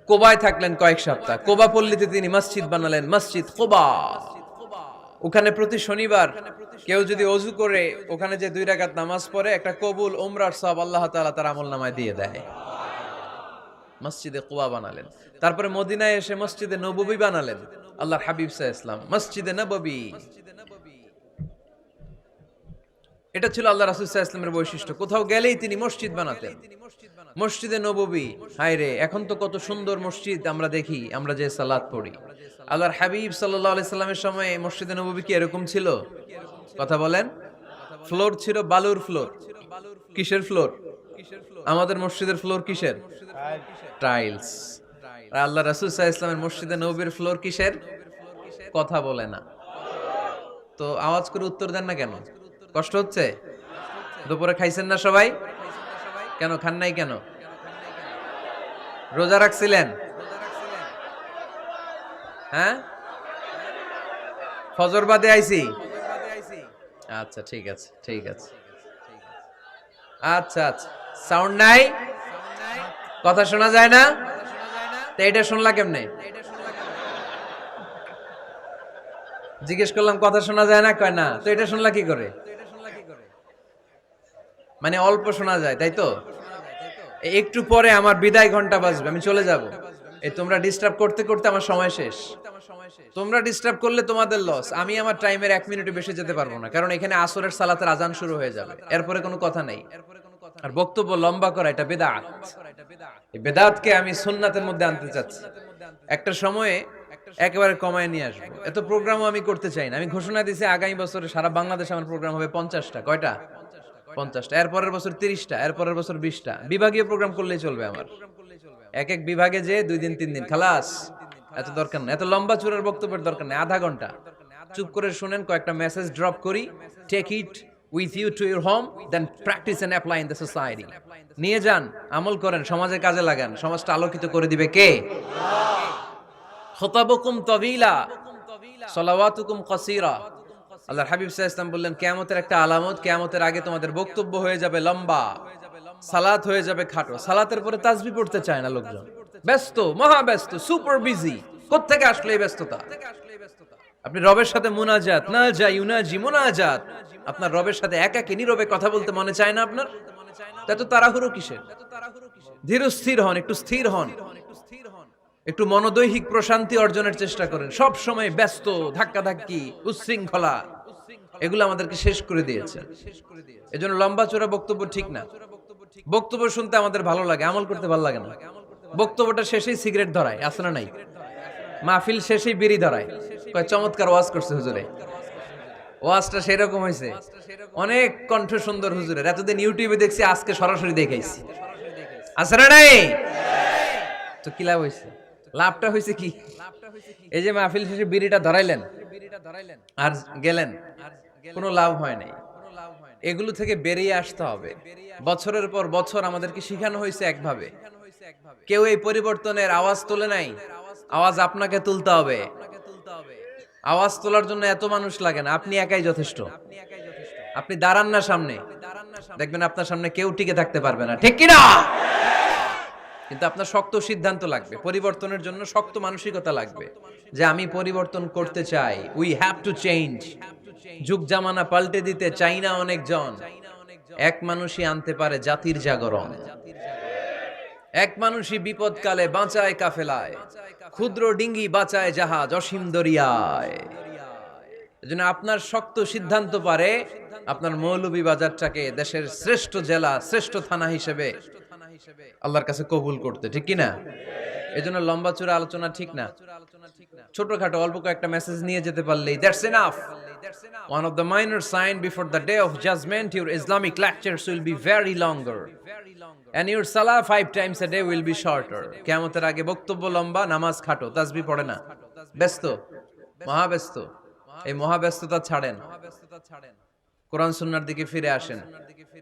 কোবায় থাকলেন কয়েক সপ্তাহ। কোবা পল্লীতে তিনি মসজিদ বানালেন, মসজিদ কোবা। ওখানে প্রতি শনিবার কেউ যদি অজু করে ওখানে যে 2 রাকাত নামাজ পড়ে, একটা কবুল উমরার সওয়াব আল্লাহ তাআলা তার আমলনামায় দিয়ে দেয়। মসজিদে কোবা বানালেন। তারপরে মদিনায় এসে মসজিদে নববী বানালেন, আল্লাহর হাবিব সাল্লাল্লাহু আলাইহি ওয়াসাল্লাম, মসজিদে নববী। এটা ছিল আল্লাহ রাসূল সাল্লাল্লাহু আলাইহি ওয়াসাল্লামের বৈশিষ্ট্য। কোথাও গেলেই তিনি মসজিদ বানাতেন। মসজিদে নববী, হায় রে, এখন তো কত সুন্দর মসজিদ আমরা দেখি, আমরা যে সালাত পড়ি। আল্লাহর হাবিব সাল্লাল্লাহু আলাইহি সাল্লামের সময় মসজিদে নববী কি এরকম ছিল? কথা বলেন। ফ্লোর ছিল বালুর ফ্লোর। কিসের ফ্লোর? আমাদের মসজিদের ফ্লোর কিসের? টাইলস। আর আল্লাহ রাসূল সাল্লাল্লাহু আলাইহি ওয়াসাল্লামের মসজিদে নববীর ফ্লোর কিসের? কথা বলে না। তো আওয়াজ করে উত্তর দেন না কেন? কষ্ট হচ্ছে? দুপুরে খাইছেন না সবাই? কেন খান নাই কেন? রোজা রাখছিলেন? হ্যাঁ, ফজর বাদে আইছি। আচ্ছা ঠিক আছে, ঠিক আছে। আচ্ছা আচ্ছা, সাউন্ড নাই, কথা শোনা যায় না। তো এটা শুনলা কেমনে? জিজ্ঞেস করলাম কথা শোনা যায় না, কয় না। তো এটা শুনলা কি করে? মানে অল্প শোনা যায়, তাই তো? একটু পরে আমার বিদায় ঘন্টা বাজবে, আমি চলে যাব। এই তোমরা ডিস্টার্ব করতে করতে আমার সময় শেষ। তোমরা ডিস্টার্ব করলে তোমাদের লস। আমি আমার টাইমের 1 মিনিট বেশি যেতে পারবো না, কারণ এখানে আসরের সালাতের আজান শুরু হয়ে যাবে, এরপরে কোনো কথা নাই। আর বক্তব্য লম্বা করা এটা বেদাত। এই বেদাতকে আমি সুন্নাতের মধ্যে আনতে চাচ্ছি। একটা সময়ে একেবারে কমায় নিয়ে আসবো। এত প্রোগ্রামও আমি করতে চাই না। আমি ঘোষণা দিয়েছি আগামী বছরে সারা বাংলাদেশে আমার প্রোগ্রাম হবে 50টা। কয়টা? 50টা। এরপরের বছর 30টা, এরপরের বছর 20টা। বিভাগীয় প্রোগ্রাম করলেই চলবে আমার। এক এক বিভাগে যে 2 দিন 3 দিন খালাস। এত দরকার না, এত লম্বা চূড়ার বক্তব্যের দরকার নেই। আধা ঘন্টা চুপ করে শুনেন, কয়েকটা মেসেজ ড্রপ করি, take it with you to your home, then practice and apply in the society. নিয়ে যান, আমল করেন, সমাজের কাজে লাগান। সমাজটা আলোকিত করে দিবে কে? খুতাবুকুম তাবিলা, সালাওয়াতুকুম কাসীরা। আল্লাহর হাবিব সাল্লাল্লাহু আলাইহি ওয়াসাল্লাম বললেন, কিয়ামতের একটা আলামত, কিয়ামতের আগে তোমাদের বক্তব্য হয়ে যাবে লম্বা, সালাত হয়ে যাবে খাটো। সালাতের পরে তাসবিহ পড়তে চায় না লোকজন, ব্যস্ত, মহা ব্যস্ত, সুপার বিজি। কোত্থেকে আসলে এই ব্যস্ততা? আপনি রবের সাথে মুনাজাত, না যা ইউনাজি মুনাজাত, আপনার রবের সাথে একাকী নীরবে কথা বলতে মনে চায় না আপনার? এত তাড়াহুড়ো কিসের? ধীর স্থির হন, একটু স্থির হন, একটু মনোদৈহিক প্রশান্তি অর্জনের চেষ্টা করেন। সব সময় ব্যস্ত, ধাক্কাধাক্কি, উচ্ছৃঙ্খলা, এগুলো আমাদেরকে শেষ করে দিয়েছে। এজন্য লম্বা চোরা বক্তব্য ঠিক না। বক্তব্য শুনতে আমাদের ভালো লাগে, আমল করতে ভালো লাগে না। বক্তব্যটা শেষেই সিগারেট ধরায়, আছে না নাই? মাহফিল শেষেই বিড়ি ধরায়, কয় চমৎকার ওয়াজ করছে হুজুরে। ওয়াজটা সেরকম হয়েছে, অনেক কণ্ঠ সুন্দর হুজুরের। এতদিন ইউটিউবে দেখছি, আজকে সরাসরি দেখাইছি, আছে না নাই? তো কি লাভ হয়েছে? লাভটা হয়েছে কি? এই যে মাহফিল শেষে বিড়িটা ধরাইলেন আর গেলেন, কোনো লাভ হয় নাই। এগুলো থেকে বেরিয়ে আসতে হবে। বছরের পর বছর আমাদেরকে শিখানো হয়েছে একভাবে, কেউ এই পরিবর্তনের আওয়াজ তোলে নাই। আওয়াজ আপনাকে তুলতে হবে। আওয়াজ তোলার জন্য এত মানুষ লাগে না, আপনি একাই যথেষ্ট। আপনি দাঁড়ান না সামনে, দেখবেন আপনার সামনে কেউ টিকে থাকতে পারবে না, ঠিক কিনা? কিন্তু আপনার শক্ত সিদ্ধান্ত লাগবে, পরিবর্তনের জন্য শক্ত মানসিকতা লাগবে, যে আমি পরিবর্তন করতে চাই। We have to change. যুগ জামানা পাল্টে দিতে চাই না অনেকজন। এক মানুষই আনতে পারে জাতির জাগরণ। এক মানুষই বিপদকালে বাঁচায় কাফেলায়, ক্ষুদ্র ডিঙ্গি বাঁচায় জাহাজ অসীম দরিয়ায়। এজন্য আপনার শক্ত সিদ্ধান্ত পারে আপনার মৌলভীবাজারটাকে দেশের শ্রেষ্ঠ জেলা, শ্রেষ্ঠ থানা হিসেবে আল্লাহর কাছে কবুল করতে, ঠিক কিনা? এজন্য লম্বা চূড়া আলোচনা ঠিক না। ছোটখাটো অল্প কয়েকটা মেসেজ নিয়ে যেতে পারলেই that's enough. One of the minor sign before the day of judgment, your Islamic lectures will be very longer, and your salah 5 times a day will be shorter. কিয়ামতের আগে বক্তব্য লম্বা, নামাজ খাটো, তাসবিহ পড়ে না, ব্যস্ত, মহাব্যস্ত। এই মহাব্যস্ততা ছাড়েন, কোরআন সুন্নাহর দিকে ফিরে আসেন।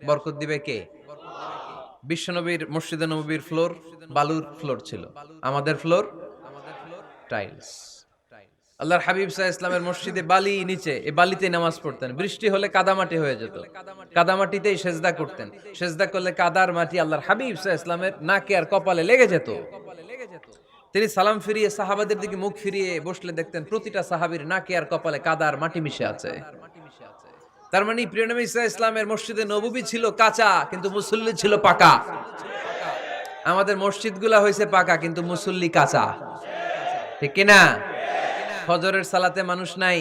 বরকত দিবে কে? বিশ্বনবীর মসজিদে নববীর ফ্লোর বালুর ফ্লোর ছিল, আমাদের ফ্লোর টাইলস। আল্লাহর হাবিব সাল্লাল্লাহু আলাইহি ওয়াসাল্লামের মসজিদে বালি নিচে, এই বালিতেই নামাজ পড়তেন। বৃষ্টি হলে কাদামাটি হয়ে যেত, কাদামাটিতেই সেজদা করতেন। সেজদা করলে কাদার মাটি আল্লাহর হাবিব সাল্লাল্লাহু আলাইহি ওয়াসাল্লামের নাকে আর কপালে লেগে যেত। তিনি সালাম ফিরিয়ে সাহাবাদের দিকে মুখ ফিরিয়ে বসলে দেখতেন প্রতিটা সাহাবীর নাকে আর কপালে কাদার মাটি মিশে আছে। তার মানে প্রিয় নবী ইসলামের মসজিদে নববী ছিল কাঁচা, কিন্তু মুসল্লি ছিল পাকা। আমাদের মসজিদগুলা হয়েছে পাকা, কিন্তু মুসল্লি কাঁচা, ঠিক কিনা? ফজরের সালাতে মানুষ নাই।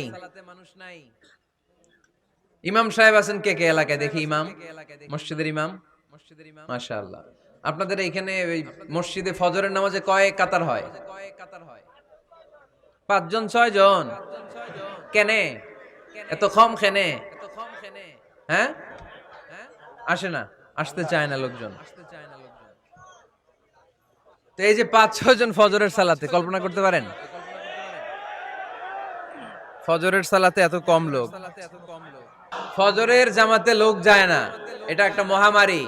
ইমাম সাহেব আছেন কে কে এলাকায়? দেখি ইমাম, মসজিদের ইমাম। মাশাআল্লাহ। আপনাদের এখানে ওই মসজিদে ফজরের নামাজে কয় কাতার হয়? 5 জন 6 জন? কেনে এত কম? কেনে? হ্যাঁ, আসে না, আসতে চায় না লোকজন। তো এই যে 5-6 জন ফজরের সালাতে, কল্পনা করতে পারেন ফজরের সালাতে এত কম লোক। ফজরের জামাতে লোক যায় না, এটা একটা মহামারী।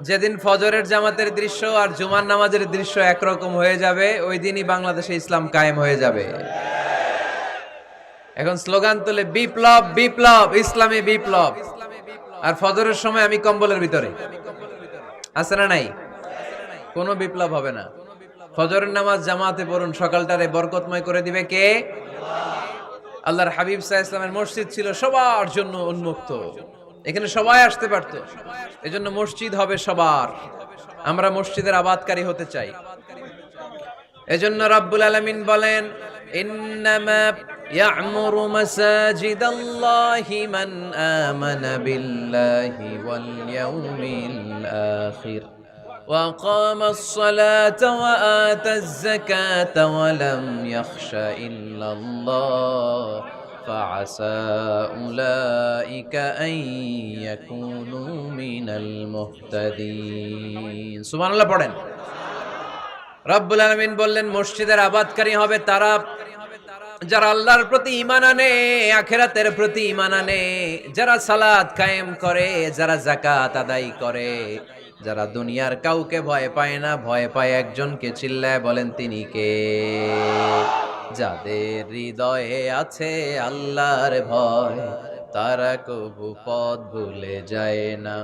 যেদিন ফজরের জামাতের দৃশ্য আর জুমার নামাজের দৃশ্য একরকম হয়ে যাবে, ওই দিনই বাংলাদেশে ইসলাম কায়েম হয়ে যাবে। এখন স্লোগান তুলে বিপ্লব বিপ্লব, ইসলামী বিপ্লব। আর ফজরের সময় আমি কম্বলের ভিতরে, আছে না নাই? কোনো বিপ্লব হবে না। ফজরের নামাজ জামাতে পড়ুন, সকালটারে বরকতময় করে দিবে কে? আল্লাহর হাবিব সাল্লাল্লাহু আলাইহি ওয়াসাল্লামের মসজিদ ছিল সবার জন্য উন্মুক্ত, এখানে সবাই আসতে পারত। এজন্য মসজিদ হবে সবার। আমরা মসজিদের আবাদকারী হতে চাই। এজন্য রাব্বুল আলামিন বলেন, ইন্নামা ইয়া'মুরু মাসাজিদাল্লাহি মান আমানা বিল্লাহি ওয়াল ইয়াউমিল আখির ওয়া আকামাস সালাতা ওয়া আতাজ যাকাতা ওয়া লাম ইয়াখশা ইল্লাল্লাহ فعسى أولئك أن يكونوا من المهتدين سبحان الله পড়েন। রব্বুল আলামিন বললেন মসজিদের আবাদকারী হবে তারা যারা আল্লাহর প্রতি ঈমান আনে, আখিরাতের প্রতি ঈমান আনে, যারা সালাত কায়েম করে, যারা যাকাত আদায় করে, যারা দুনিয়ার কাউকে ভয় পায় না, ভয় পায় একজনকে। চিল্লায় বলেন তিনি কে? যাদের হৃদয়ে আছে আল্লাহর ভয়, তারা কবু পথ ভুলে যায় না।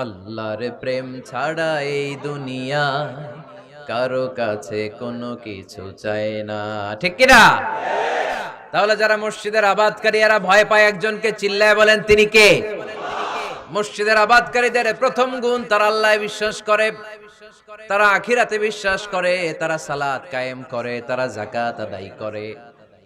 আল্লাহর প্রেম ছাড়া এই দুনিয়া কারো কাছে কোনো কিছু চায় না, ঠিক কিনা? তাহলে যারা মসজিদের আবাদকারী, এরা ভয় পায় একজনকে। চিল্লায় বলেন তিনি কে? মসজিদের আবাদকারীদের প্রথম গুণ, তারা আল্লাহ বিশ্বাস করে, তারা আখিরাতে বিশ্বাস করে, তারা সালাত কায়েম করে, তারা যাকাত আদায় করে,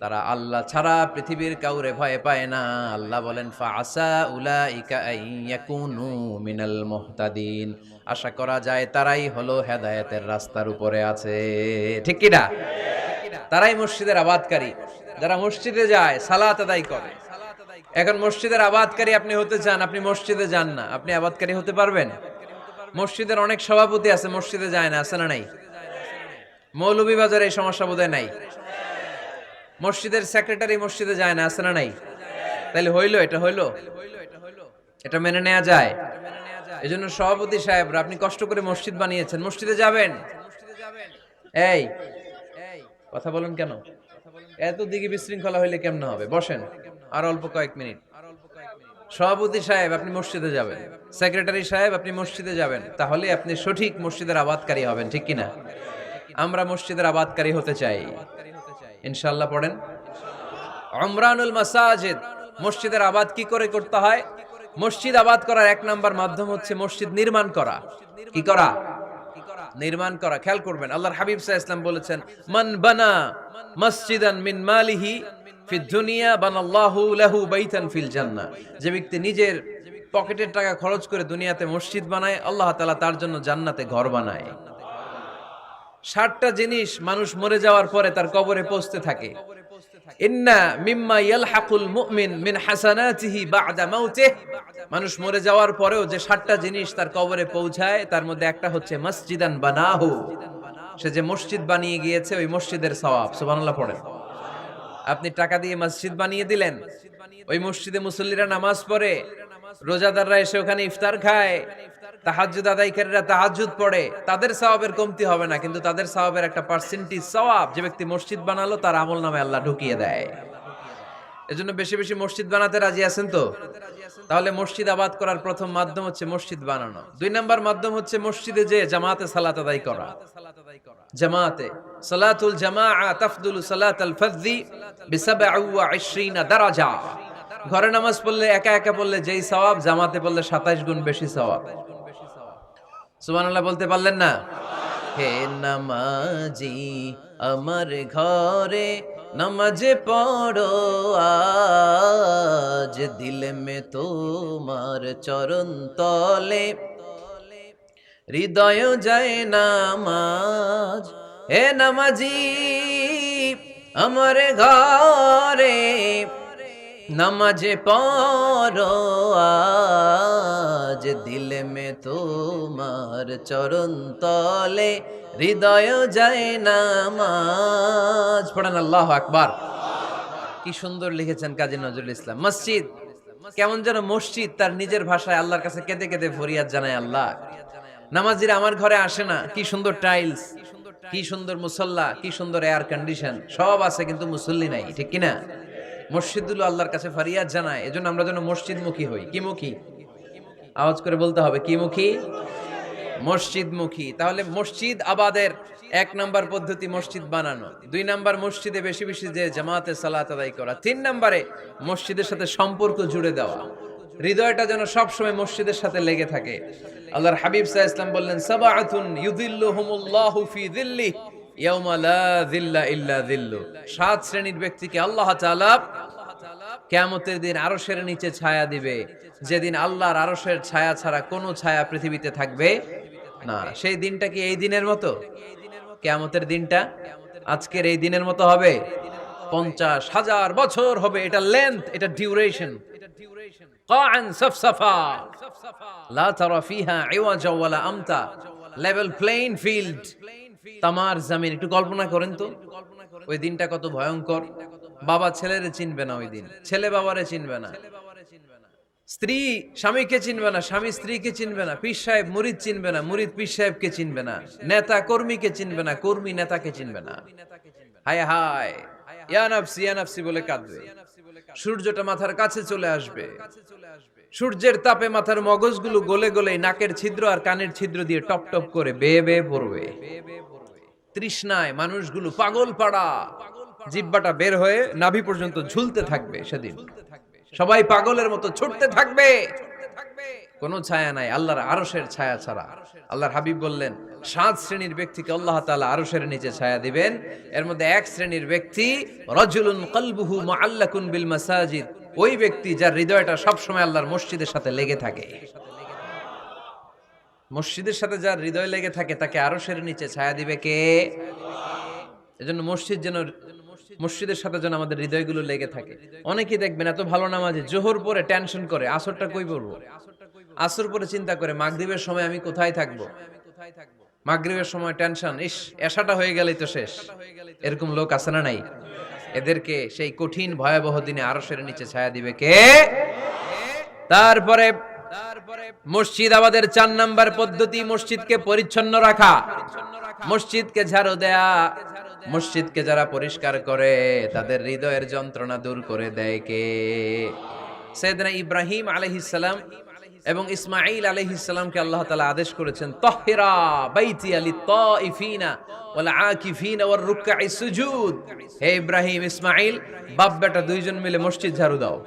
তারা আল্লাহ ছাড়া পৃথিবীর কাউরে ভয় পায় না। আল্লাহ বলেন ফাআসা উলাইকা আইয়াকুনু মিনাল মুহতাদিন, আশা করা যায় তারাই হলো হেদায়েতের রাস্তার উপরে আছে, ঠিক কি না? তারাই মসজিদের আবাদকারী, যারা মসজিদে যায়, সালাত আদায় করে। এখন মসজিদের আবাদকারী আপনি হতে চান, আপনি মসজিদে যান না, আপনি আবাদকারী হতে পারবেন? মসজিদের অনেক সভাপতি আছে, মসজিদে যায় না, আছে না নাই? মৌলভীবাজারে এই সমস্যা বোধহয় নাই। মসজিদের সেক্রেটারি মসজিদে যায় না, আছে না নাই? তাহলে হইলো, এটা হইলো, এটা মেনে নেওয়া যায়? এজন্য সভাপতি সাহেবরা, আপনি কষ্ট করে মসজিদ বানিয়েছেন, মসজিদে যাবেন। এই কথা বলেন কেন? এত দিকে বিশৃঙ্খলা হইলে কেমন হবে? বসেন আর অল্প কয়েক মিনিট। সভাপতি সাহেব আপনি মসজিদে যাবেন, সেক্রেটারি সাহেব আপনি মসজিদে যাবেন, তাহলে আপনি সঠিক মসজিদের আবাদকারী হবেন, ঠিক কিনা? আমরা মসজিদের আবাদকারী হতে চাই ইনশাআল্লাহ। পড়েন উমরানুল মাসাজিদ। মসজিদের আবাদ কি করে করতে হয়? মসজিদ আবাদ করার 1 নাম্বার মাধ্যম হচ্ছে মসজিদ নির্মাণ করা। কি করা? নির্মাণ করা। খেয়াল করবেন, আল্লাহর হাবিব সাল্লাল্লাহু আলাইহি ওয়াসাল্লাম বলেছেন, মান বানা মসজিদান মিন মালিহি ফিদ দুনিয়া বানাল্লাহু লাহু বাইতান ফিল জান্নাহ। যে ব্যক্তি নিজের পকেটের টাকা খরচ করে দুনিয়াতে মসজিদ বানায়, আল্লাহ তাআলা তার জন্য জান্নাতে ঘর বানায়। 60টা জিনিস মানুষ মরে যাওয়ার পরে তার কবরে পৌঁছতে থাকে। ইন্না মিম্মা ইয়ালহাকুল মুমিন মিন হাসানাতিহি বা'দা মাউতিহি। মানুষ মরে যাওয়ার পরেও যে 60টা জিনিস তার কবরে পৌঁছায়, তার মধ্যে একটা হচ্ছে মসজিদান বানাহু। সে যে মসজিদ বানিয়ে গিয়েছে, ওই মসজিদের সওয়াব। সুবহানাল্লাহ পড়েন। আপনি টাকা দিয়ে মসজিদ বানিয়ে দিলেন, ওই মসজিদে মুসল্লিরা নামাজ পড়ে, রোজাদাররা এসে ওখানে ইফতার খায়, তাহাজ্জুদ আদায়কারীরা তাহাজ্জুদ পড়ে, তাদের সওয়াবের কমতি হবে না, কিন্তু তাদের সওয়াবের একটা পার্সেন্টেজ সওয়াব যে ব্যক্তি মসজিদ বানালো তার আমলনামে আল্লাহ ঢুকিয়ে দেয়। এজন্য বেশি বেশি মসজিদ বানাতে রাজি আছেন তো? তাহলে মসজিদ আবাদ করার প্রথম মাধ্যম হচ্ছে মসজিদ বানানো। 2 নাম্বার মাধ্যম হচ্ছে মসজিদে যে জামাতে সালাত আদায় করা। জামাতে। সালাতুল জামাআ তাফদুলু সালাতাল ফাযযি বি27 দারাজা। ঘরে নামাজ পড়লে একা একা পড়লে যেই সওয়াব, জামাতে পড়লে 27 গুণ বেশি সওয়াব। সুবহানাল্লাহ বলতে পারলেন না? হে নামাজি আমার ঘরে নামাজে পড়ো আজ, দিলে মে তোমার চরণ তলে হৃদয় যায় নামাজ। হে নামাজি আমার ঘরে নামাজে পড়ো আজ, দিলে মে তোমার চরণ তলে হৃদয় যায় নামাজ। পড়েন আল্লাহু আকবার। কি সুন্দর লিখেছেন কাজী নজরুল ইসলাম। মসজিদ কেমন যেন মসজিদ তার নিজের ভাষায় আল্লাহর কাছে কেঁদে কেঁদে ফরিয়াদ জানায়, আল্লাহ নামাজিরা আমার ঘরে আসে না, কি সুন্দর টাইলস, কি সুন্দর মুসল্লা, কি সুন্দর এয়ার কন্ডিশন, সব আছে কিন্তু মুসল্লি নাই, ঠিক কিনা? মসজিদগুলো আল্লাহর কাছে ফরিয়াদ জানায়। এজন্য আমরা যেন মসজিদমুখী হই। কি মুখী? আওয়াজ করে বলতে হবে, কি মুখী? মসজিদমুখী। তাহলে মসজিদ আবাদের 1 নাম্বার পদ্ধতি মসজিদ বানানো, 2 নাম্বার মসজিদে বেশি বেশি যে জামাতে সালাত আদায় করা, 3 নাম্বারে মসজিদের সাথে সম্পর্ক জুড়ে দেওয়া, হৃদয়টা যেন সবসময় মসজিদের সাথে লেগে থাকে। আল্লাহর হাবিব সাল্লাল্লাহু আলাইহি ওয়াসাল্লাম বললেন, সাবআতুন ইউযিল্লুহুমুল্লাহু ফি যিল্লিহি ইয়াওমা লা যিল্লা ইল্লা যিল্লু। 7 শ্রেণীর ব্যক্তিকে আল্লাহ তাআলা কিয়ামতের দিন আরশের নিচে ছায়া দিবে, যেদিন আল্লাহর আরশের ছায়া ছাড়া কোনো ছায়া পৃথিবীতে থাকবে না। সেই দিনটা কি এই দিনের মতো? কিয়ামতের দিনটা আজকের এই দিনের মতো হবে? 50,000 বছর হবে। এটা লেন্থ, এটা ডিউরেশন। কাআন সাফসাফা লা তারা ফিহা ইওয়াজা ওয়ালা আমতা, লেভেল প্লেইং ফিল্ড, তামার জমিন। একটু কল্পনা করেন তো ওই দিনটা কত ভয়ঙ্কর। বাবা ছেলেরে চিনবে না ওই দিন, ছেলে বাবারে চিনবে না, স্ত্রী স্বামীকে চিনবে না, স্বামী স্ত্রীকে চিনবে না, পীর সাহেব মুরিদ চিনবে না, মুরিদ পীর সাহেবকে চিনবে না, নেতা কর্মীকে চিনবে না, কর্মী নেতাকে চিনবে না। হায় হায়, ইয়া নাফসি ইয়া নাফসি বলে কাঁদবে। সূর্যটা মাথার কাছে চলে আসবে, সূর্যের তাপে মাথার মগজগুলো গলে গলে নাকের ছিদ্র আর কানের ছিদ্র দিয়ে টপ টপ করে বেয়ে বেয়ে পড়বে। তৃষ্ণায় মানুষগুলো পাগল পাড়া, জিহ্বাটা বের হয়ে নাভি পর্যন্ত ঝুলতে থাকবে। সেদিন সবাই পাগলের মতো ছুটতে থাকবে, কোনো ছায়া নাই আল্লাহর আরশের ছায়া ছাড়া। আল্লাহর হাবিব বললেন, 7 শ্রেণীর ব্যক্তিকে আল্লাহ তাআলা আরশের নিচে ছায়া দিবেন। এর মধ্যে 1 শ্রেণীর ব্যক্তি রাজুলুন কলবুহু মুআল্লাকুন বিল মাসাজিদ, ওই ব্যক্তি যার হৃদয়টা সব সময় আল্লাহর মসজিদের সাথে লেগে থাকে। মসজিদের সাথে যার হৃদয় লেগে থাকে তাকে আরশের নিচে ছায়া দিবে কে? এজন্য মসজিদের সাথে যেন আমাদের হৃদয়গুলো লেগে থাকে। অনেকেই দেখবেন এত ভালো নামাজে, জোহর পরে টেনশন করে আসরটা কই পড়বো, আসর পরে চিন্তা করে মাগরিবের সময় আমি কোথায় থাকবো, মাগরিবের সময় টেনশন, ইস এশাটা হয়ে গেলেই তো শেষ। এরকম লোক আছে না নাই? এদেরকে সেই কঠিন ভয়াবহ দিনে আরশের নিচে ছায়া দিবে কে? তারপরে মসজিদ আমাদের 4 নাম্বার পদ্ধতি, মসজিদকে পরিচ্ছন্ন রাখা, মসজিদকে ঝাড়ু দেয়া। মসজিদকে যারা পরিষ্কার করে তাদের হৃদয়ের যন্ত্রণা দূর করে দেয় কে? সাইয়েদনা ইব্রাহিম আলাইহিস সালাম এবং ইসমাঈল আলাইহিস সালামকে আল্লাহ তাআলা আদেশ করেছেন, তাহহিরা বাইতিয়া লিত-তাইফিনা ওয়াল আকিফিনা ওয়ার রুকআই সুজুদ। হে ইব্রাহিম ইসমাঈল, বাপ বেটা দুইজন মিলে মসজিদ ঝাড়ু দাও।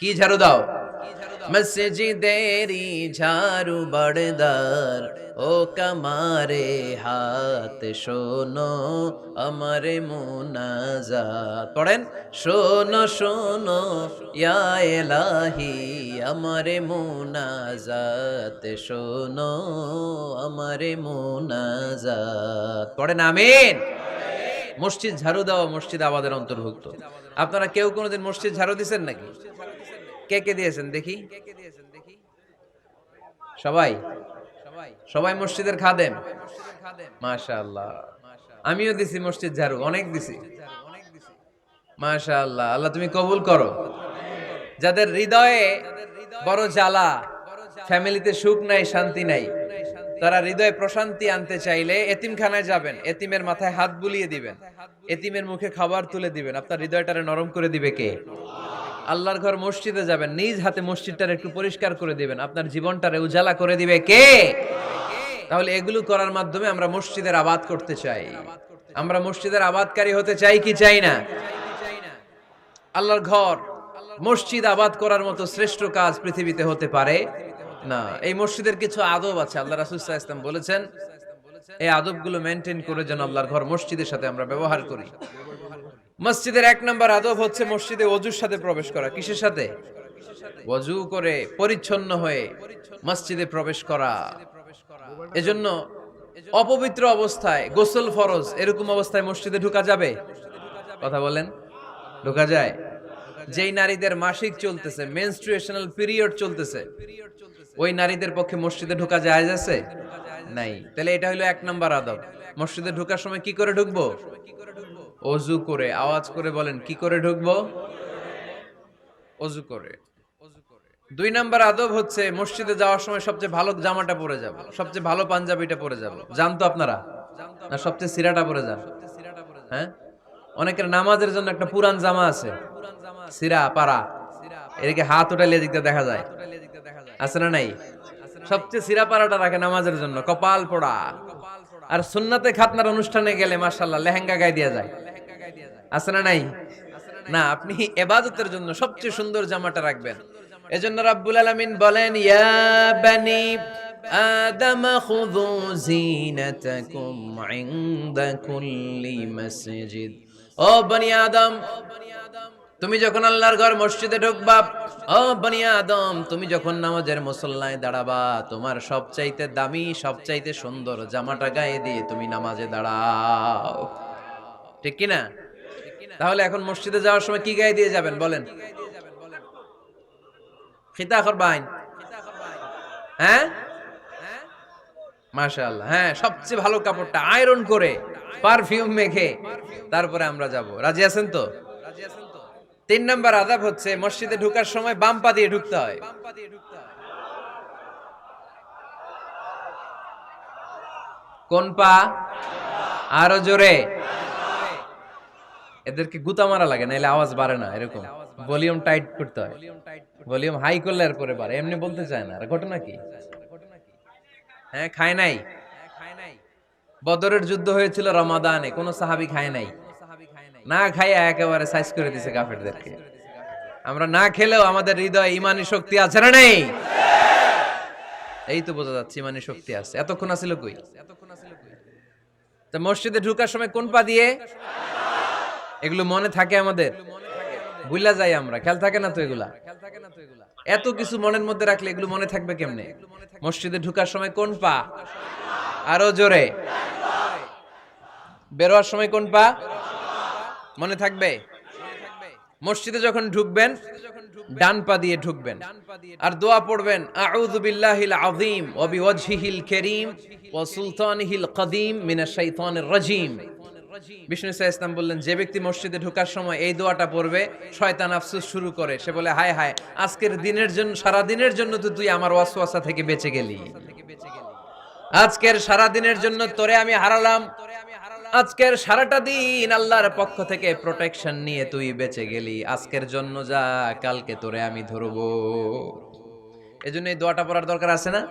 কি ঝাড়ু দাও? মসজিদেরি ঝাড়ু বড়দার, ও কামারে হাত শোনো আমারে মুনাজাত। পড়েন, শোনো শোনো ইয়া ইলাহি আমারে মুনাজাত, শোনো আমারে মুনাজাত। পড়েন আমিন। মসজিদ ঝাড়ু দেওয়া মসজিদ আবাদের অন্তর্ভুক্ত। আপনারা কেউ কোনোদিন মসজিদ ঝাড়ু দিয়েছেন নাকি? কে কে দিয়েছেন দেখি? সবাই সবাই মসজিদের খাদেম? মাশাআল্লাহ। আমিও দিছি মসজিদ ঝাড়ু, অনেক দিছি। মাশাআল্লাহ, আল্লাহ তুমি কবুল করো। যাদের হৃদয়ে বড় জ্বালা, ফ্যামিলিতে সুখ নাই, শান্তি নাই, তারা হৃদয়ে প্রশান্তি আনতে চাইলে এতিমখানায় যাবেন, এতিমের মাথায় হাত বুলিয়ে দিবেন, এতিমের মুখে খাবার তুলে দিবেন। আপনার হৃদয়টারে নরম করে দিবে কে? আল্লাহর ঘর মসজিদে যাবেন, নিজ হাতে মসজিদটারে একটু পরিষ্কার করে দিবেন, আপনার জীবনটারে উজালা করে দিবে কে? তাহলে এগুলো করার মাধ্যমে আমরা মসজিদের আবাদ করতে চাই। আমরা মসজিদের আবাদকারী হতে চাই কি চাই না? আল্লাহর ঘর মসজিদ আবাদ করার মতো শ্রেষ্ঠ কাজ পৃথিবীতে হতে পারে না। এই মসজিদের কিছু আদব আছে, আল্লাহ রাসূল সাল্লাল্লাহু আলাইহি ওয়াসাল্লাম বলেছেন এই আদবগুলো মেইনটেইন করে যেন আল্লাহর ঘর মসজিদের সাথে আমরা ব্যবহার করি। মসজিদের এক নম্বর আদব হচ্ছে মসজিদে ওযুর সাথে প্রবেশ করা। কিসের সাথে? ওযু করে পরিচ্ছন্ন হয়ে মসজিদে প্রবেশ করা। এজন্য অপবিত্র অবস্থায় গোসল ফরজ, এরকম অবস্থায় মসজিদে ঢোকা যাবে? কথা বলেন, ঢোকা যায়? যেই নারীদের মাসিক চলতেছে, মেনস্ট্রুয়েশনাল পিরিয়ড চলতেছে, ওই নারীদের পক্ষে মসজিদে ঢোকা জায়েজ আছে? নাই। তাহলে এটা হলো এক নাম্বার আদব। মসজিদে ঢোকার সময় কি করে ঢুকবো? ওযু করে। আওয়াজ করে বলেন, কি করে ঢুকবো? ওযু করে। দুই নাম্বার আদব হচ্ছে মসজিদে যাওয়ার সময় সবচেয়ে ভালো জামাটা পরে যাব, সবচেয়ে ভালো পাঞ্জাবিটা পরে যাব। জানতো আপনারা? না সবচেয়ে সিরাটা পরে যান? হ্যাঁ, অনেকের নামাজের জন্য একটা পুরান জামা আছে, সিরা পারা, এদিকে হাত উঠাইলে দিকটা দেখা যায়, আছে না নাই? সবচেয়ে সিরা পারাটা রাখে নামাজের জন্য, কপাল পোড়া। আর সুন্নাতে খাতনার অনুষ্ঠানে গেলে মাশাআল্লাহ লেহেঙ্গা গায়ে দেয়া যায়, আছে না নাই? না, আপনি ইবাদতের জন্য সবচেয়ে সুন্দর জামাটা রাখবেন। এজন্য রাব্বুল আলামিন বলেন, ইয়া বানি আদম খুযু জিনাতাকুম ইনদা কুল্লি মসজিদ। ও বনি আদম, তুমি যখন আল্লাহর ঘর মসজিদে ঢুকবা, ও বনি আদম, তুমি যখন নামাজের মুসল্লায় দাঁড়াবা, তোমার সবচাইতে দামি, সবচাইতে সুন্দর জামাটা গায়ে দিয়ে তুমি নামাজে দাঁড়াও। ঠিক কি না? তাহলে এখন মসজিদে যাওয়ার সময় কি গায়ে দিয়ে যাবেন বলেন? খিতা করবাইন? হ্যাঁ, মাশাআল্লাহ। হ্যাঁ, সবচেয়ে ভালো কাপড়টা আয়রন করে পারফিউম মেখে তারপরে আমরা যাব। রাজি আছেন তো? তিন নাম্বার আদব হচ্ছে মসজিদে ঢোকার সময় বাম পা দিয়ে ঢুকতে হয়। কোন পা? আরো জোরে। এদেরকে গুতা মারা লাগে, নাহলে আওয়াজ বাড়ে না। এরকম ভলিউম টাইট করতে হয়, ভলিউম হাই করলে এরপরে বাড়ে, এমনি বলতে চায় না। আর ঘটনা কি? হ্যাঁ, খায় নাই। বদরের যুদ্ধ হয়েছিল রমাদানে, কোন সাহাবী খায় নাই। না খাইয়া একেবারে সাইজ করে দিছে কাফেরদেরকে। আমরা না খেলেও আমাদের হৃদয়ে ইমানি শক্তি আছে না নেই? এই তো বোঝা যাচ্ছে ইমানি শক্তি আছে। এতক্ষণ আছিল কই? তো মসজিদে ঢোকার সময় কোন পা দিয়ে? এগুলো মনে থাকে আমাদের? ভুলা যাই আমরা, খেয়াল থাকে না তো এগুলা? এত কিছু মনের মধ্যে রাখলে এগুলো মনে থাকবে কেমনে? মসজিদে ঢোকার সময় কোন পা? আরো জোরে। বেরোয়ার সময় কোন পা? মনে থাকবে? মসজিদে যখন ঢুকবেন ডান পা দিয়ে ঢুকবেন, আর দোয়া পড়বেন, আউযু বিল্লাহিল আযীম ওয়া বিওয়াজহিল কারীম ওয়া সুলতানিহিল কদীম মিনাশ শাইতানির রাজীম। বিষ্ণু ইসলাম বললেন, যে ব্যক্তি মসজিদে ঢোকার সময় এই দোয়াটা পড়বে, শয়তান আফসোস শুরু করে, সে বলে, হায় হায়, আজকের দিনের জন্য, সারা দিনের জন্য তো তুই আমার ওয়াসওয়াসা থেকে বেঁচে গেলি। আজকের সারা দিনের জন্য তোরে আমি হারালাম, আজকের সারাটা দিন আল্লাহর পক্ষ থেকে প্রোটেকশন নিয়ে তুই বেঁচে গেলি, আজকের জন্য যা, কালকে তোরে আমি ধরবো। এজন্য এই দোয়াটা পড়ার দরকার আছে না?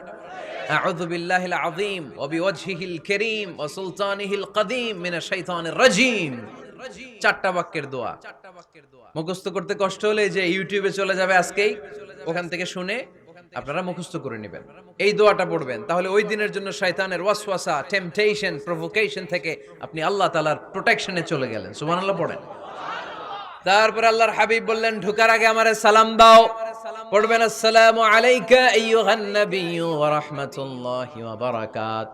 আউযু বিল্লাহিল আযীম ওয়া বিওয়াজহিল কারীম ওয়া সুলতানিহিল কদীম মিনাশ শাইতানির রাজীম। চারটা বাক্যের দোয়া। মুখস্থ করতে কষ্ট হলে যে ইউটিউবে চলে যাবে আজকেই, ওখান থেকে শুনে আপনারা মুখস্থ করে নেবেন, এই দোয়াটা পড়বেন। তাহলে ওই দিনের জন্য শয়তানের ওয়াসওয়াসা, টেম্পটেশন, প্রভোকেশন থেকে আপনি আল্লাহ তাআলার প্রোটেকশনে চলে গেলেন। সুবহানাল্লাহ পড়েন। তারপর আল্লাহর হাবিব বললেন, ঢোকার আগে আমারে সালাম দাও। পড়বেন, আসসালামু আলাইকা আইয়ুহান নাবিয়্যু ওয়া রাহমাতুল্লাহি ওয়া বারাকাত।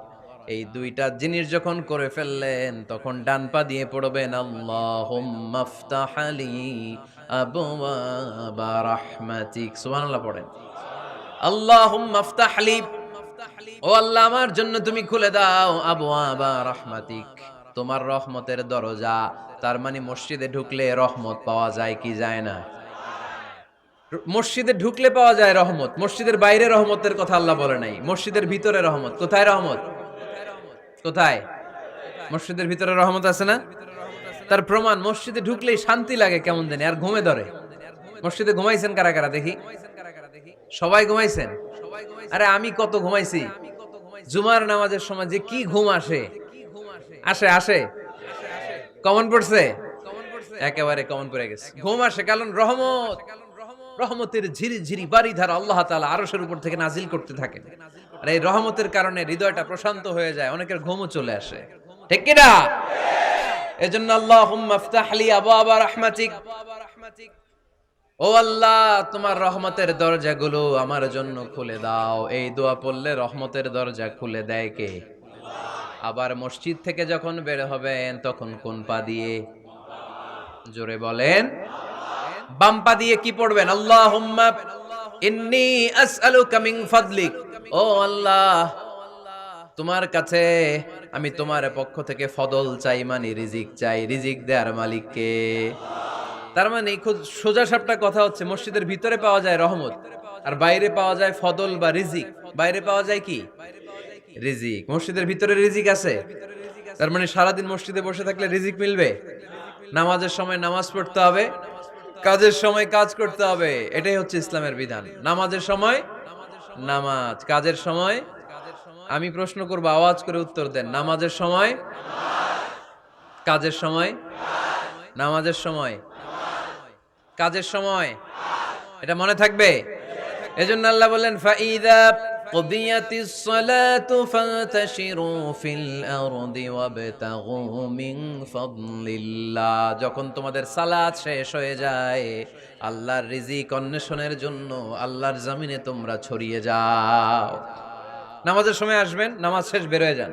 এই দুইটা জিনিস যখন করে ফেললেন, তখন ডান পা দিয়ে পড়বেন, আল্লাহুম্মা আফতাহ লি আবওয়াবা রাহমাতিক। সুবহানাল্লাহ পড়েন। আল্লাহুম্মা আফতাহ লি, ও আল্লাহ আমার জন্য তুমি খুলে দাও আবওয়াবা রাহমাতিক, তোমার রহমতের দরজা। তার মানে মসজিদে ঢুকলে রহমত পাওয়া যায় কি যায় না? মসজিদে ঢুকলে পাওয়া যায় রহমত, মসজিদের বাইরে রহমতের কথা আল্লাহ বলে নাই। মসজিদের ভিতরে রহমত। কোথায় রহমত? কোথায়? মসজিদের ভিতরে রহমত আছে না? তার প্রমাণ, মসজিদে ঢুকলেই শান্তি লাগে কেমন জানি, আর ঘুমে ধরে। মসজিদে ঘুমাইছেন কারা কারা দেখি? সবাই ঘুমাইছেন? আরে আমি কত ঘুমাইছি, জুমার নামাজের সময় যে কি ঘুম আসে, আসে আসে কমন পড়ছে, একেবারে কমন পড়ে গেছে। ঘুম আসে কারণ রহমতের ঝিরি ঝিরি বারিধারা আল্লাহ তাআলা আরশের উপর থেকে নাজিল করতে থাকেন, আর এই রহমতের কারণে হৃদয়টা প্রশান্ত হয়ে যায়, অনেকের ঘুমও চলে আসে, ঠিক কি না? এজন্য আল্লাহুম্মা ইফতাহ লি আবওয়াবা রাহমাতিক, ও আল্লাহ তোমার রহমতের দরজাগুলো আমার জন্য খুলে দাও। এই দোয়া পড়লে রহমতের দরজা খুলে দেয় কে? আবার মসজিদ থেকে যখন বের হবেন তখন কোন পা দিয়ে? জোরে বলেন। বাম পা দিয়ে কি পড়বেন? আল্লাহুম্মা ইন্নী আসআলুকা মিন ফাদলিক, ও আল্লাহ তোমার কাছে আমি তোমার পক্ষ থেকে ফদল চাই, মানে রিজিক চাই। রিজিক দেওয়ার মালিক কে? তার মানে খুব সোজা সাপটা কথা হচ্ছে, মসজিদের ভিতরে পাওয়া যায় রহমত, আর বাইরে পাওয়া যায় ফদল বা রিজিক। বাইরে পাওয়া যায় কি? রিজিক। মসজিদের ভিতরে রিজিক আছে, তার মানে সারাদিন মসজিদে বসে থাকলে রিজিক মিলবে। নামাজের সময় নামাজ পড়তে হবে, কাজের সময় কাজ করতে হবে, এটাই হচ্ছে ইসলামের বিধান। নামাজের সময় নামাজ, কাজের সময়। আমি প্রশ্ন করবো, আওয়াজ করে উত্তর দেন। নামাজের সময়, কাজের সময়, নামাজের সময়, কাজের সময়, এটা মনে থাকবে। এজন্য আল্লাহ বললেন ফাইদা কুদিয়াতিস সালাতু ফান্তাশিরু ফিল আরদি ওয়াবতাগু মিন ফাদলিল্লাহ। যখন তোমাদের সালাত শেষ হয়ে যায়, আল্লাহর রিজিক অন্বেষণের জন্য আল্লাহর জমিনে তোমরা ছড়িয়ে যাও। নামাজের সময় আসবেন, নামাজ শেষ বের হয়ে যান।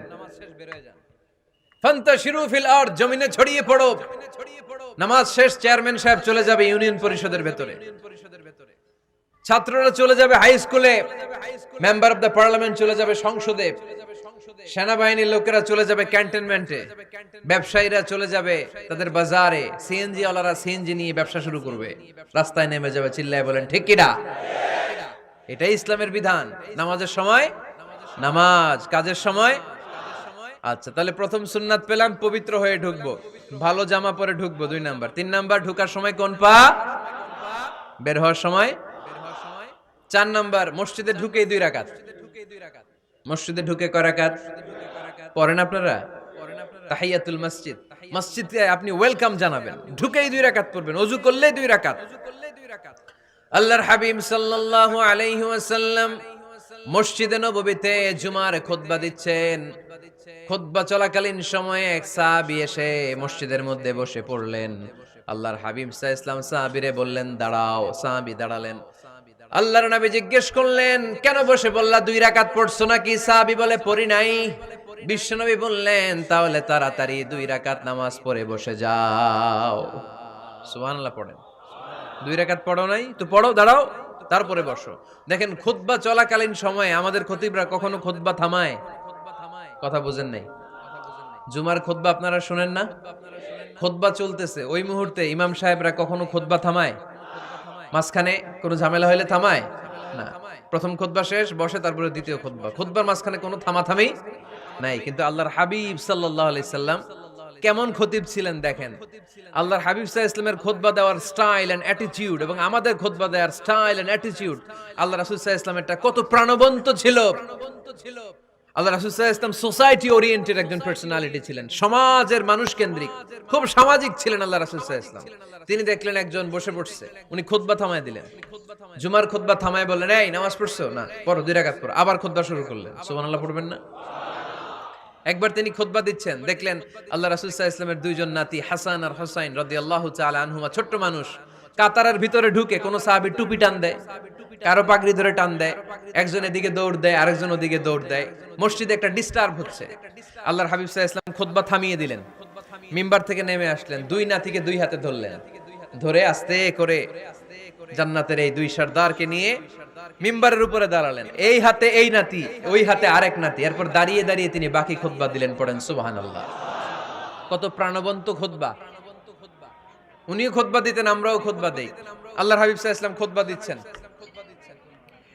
ফান্তাশিরু ফিল আরদ, জমিনে ছড়িয়ে পড়ো। নামাজ শেষ চেয়ারম্যান সাহেব চলে যাবে ইউনিয়ন পরিষদের ভেতরে, ছাত্ররা চলে যাবে হাই স্কুলে, মেম্বার অফ দ্য পার্লামেন্ট চলে যাবে সংসদে, সেনাবাহিনীর লোকেরা চলে যাবে ক্যান্টনমেন্টে, ব্যবসায়ীরা চলে যাবে তাদের বাজারে, সিএনজি ওয়ালারা সিএনজি নিয়ে ব্যবসা শুরু করবে, রাস্তায় নেমে যাবে, চিল্লায় বলেন ঠিক কিনা? এটাই ইসলামের বিধান। নামাজের সময় নামাজ, কাজের সময়। আচ্ছা, তাহলে প্রথম সুন্নাত পেলাম, পবিত্র হয়ে ঢুকবো, ভালো জামা পরে ঢুকবো। 2 নাম্বার। 3 নাম্বার, ঢুকার সময় কোন পা? বের হওয়ার সময়। 4 নাম্বার, মসজিদে ঢুকে 2 রাকাত। মসজিদে ঢুকে কয় রাকাত পড়েন আপনারা? তাহিয়াতুল মসজিদ, মসজিদে আপনি ওয়েলকাম জানাবেন, ঢুকেই 2 রাকাত পড়বেন, ওযু করলে 2 রাকাত। আল্লাহর হাবিব সাল্লাল্লাহু আলাইহি ওয়াসাল্লাম মসজিদে নববীতে জুমার খুতবা দিচ্ছেন। খুতবা চলাকালীন সময়ে এক সাহাবী এসে মসজিদের মধ্যে বসে পড়লেন। আল্লাহর হাবিব সাল্লাল্লাহু আলাইহি ওয়াসাল্লাম সাহাবীরে বললেন দাঁড়াও। সাহাবী দাঁড়ালেন। আল্লাহর নবী জিজ্ঞেস করলেন কেন বসে বললা? 2 রাকাত পড়ছো নাকি? সাহাবী বলে পড়ি নাই। বিশ্বনবী বললেন তাহলে তাড়াতাড়ি 2 রাকাত নামাজ পড়ে বসে যাও। সুবহানাল্লাহ পড়েন। 2 রাকাত পড়ো নাই তো পড়ো, দাঁড়াও, তারপরে বসো। দেখেন খুতবা চলাকালীন সময়ে আমাদের খতিবরা কখনো খুতবা থামায়? কথা বুঝেন নাই? জুমার খুতবা আপনারা শুনেন না? খুতবা চলতেছে, ওই মুহূর্তে ইমাম সাহেবরা কখনো খুতবা থামায়? মাঝখানে কোনো ঝামেলা হলে থামায় না। প্রথম খুতবা শেষ, বসে, তারপরে দ্বিতীয় খুতবা। খুতবার মাঝখানে কোনো থামাথামি নাই। কিন্তু আল্লাহর হাবিব সাল্লাল্লাহু আলাইহি সাল্লাম কেমন খতিব ছিলেন দেখেন। আল্লাহর হাবিব সাল্লাল্লাহু আলাইহি ওয়াসাল্লামের খুতবা দেওয়ার স্টাইল এন্ড অ্যাটিটিউড এবং আমাদের খুতবা দেওয়ার স্টাইল এন্ড অ্যাটিটিউড, আল্লাহ রাসূল সাল্লাল্লাহু আলাইহি ওয়াসাল্লামেরটা কত প্রাণবন্ত ছিল। আল্লাহ রাসূল সাল্লাল্লাহু আলাইহি ওয়াসাল্লাম সোসাইটি ওরিয়েন্টেড একজন পার্সোনালিটি ছিলেন, সমাজের মানুষ কেন্দ্রিক, খুব সামাজিক ছিলেন আল্লাহ রাসূল সাল্লাল্লাহু আলাইহি ওয়াসাল্লাম। তিনি দেখলেন একজন বসে পড়ছে, উনি খুতবা থামায় দিলেন। জুমার খুতবা থামায় বললেন এই নামাজ পড়ছো না? পড়ো, 2 রাকাত পড়ো। আবার খুতবা শুরু করলেন। সুবহানাল্লাহ পড়বেন না? একবার তিনি খুতবা দিচ্ছেন, দেখলেন আল্লাহ রাসূল সাল্লাল্লাহু আলাইহি ওয়াসাল্লামের 2 জন নাতি হাসান আর হুসাইন রাদিয়াল্লাহু তাআলা আনহুমা, ছোট্ট মানুষ, কাতারের ভিতরে ঢুকে কোন সাহাবী টুপি টান দেয়, কারো পাগড়ি ধরে টান দেয়, একজন এদিকে দৌড় দেয়, আরেকজন ওদিকে দৌড় দেয়। মসজিদে একটা ডিস্টার্ব হচ্ছে। আল্লাহর হাবিব সাল্লাল্লাহু আলাইহি ওয়াসাল্লাম খুতবা থামিয়ে দিলেন, মিম্বার থেকে নেমে আসলেন, 2 নাতিকে 2 হাতে ধরলেন, ধরে আস্তে করে জান্নাতের এই 2 সর্দারকে নিয়ে মিম্বারের উপরে দাঁড়ালেন। এই হাতে এই নাতি, ওই হাতে আরেক নাতি। এরপর দাঁড়িয়ে দাঁড়িয়ে তিনি বাকি খুতবা দিলেন। পড়েন সুবহানাল্লাহ। কত প্রাণবন্ত খুতবা। উনিও খুতবা দিতেন, আমরাও খুতবা দেই। আল্লাহর হাবিব সাল্লাল্লাহু আলাইহি ওয়াসাল্লাম খুতবা দিচ্ছেন,